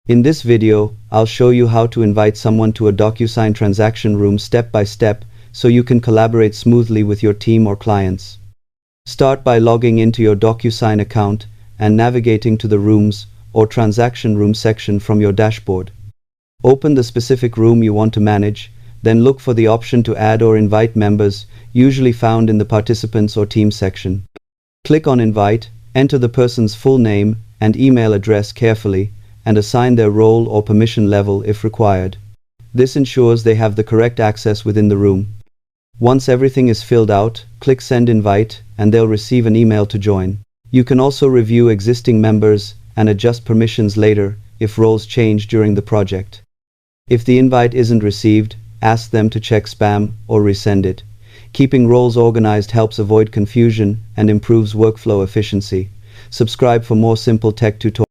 In this video, I'll show you how to invite someone to a DocuSign transaction room step by step so you can collaborate smoothly with your team or clients. Start by logging into your DocuSign account and navigating to the Rooms or Transaction Room section from your dashboard. Open the specific room you want to manage, then look for the option to add or invite members, usually found in the Participants or Team section. Click on Invite, enter the person's full name and email address carefully, and assign their role or permission level if required. This ensures they have the correct access within the room. Once everything is filled out, click Send Invite and they'll receive an email to join. You can also review existing members and adjust permissions later if roles change during the project. If the invite isn't received, ask them to check spam or resend it. Keeping roles organized helps avoid confusion and improves workflow efficiency. Subscribe for more simple tech tutorials.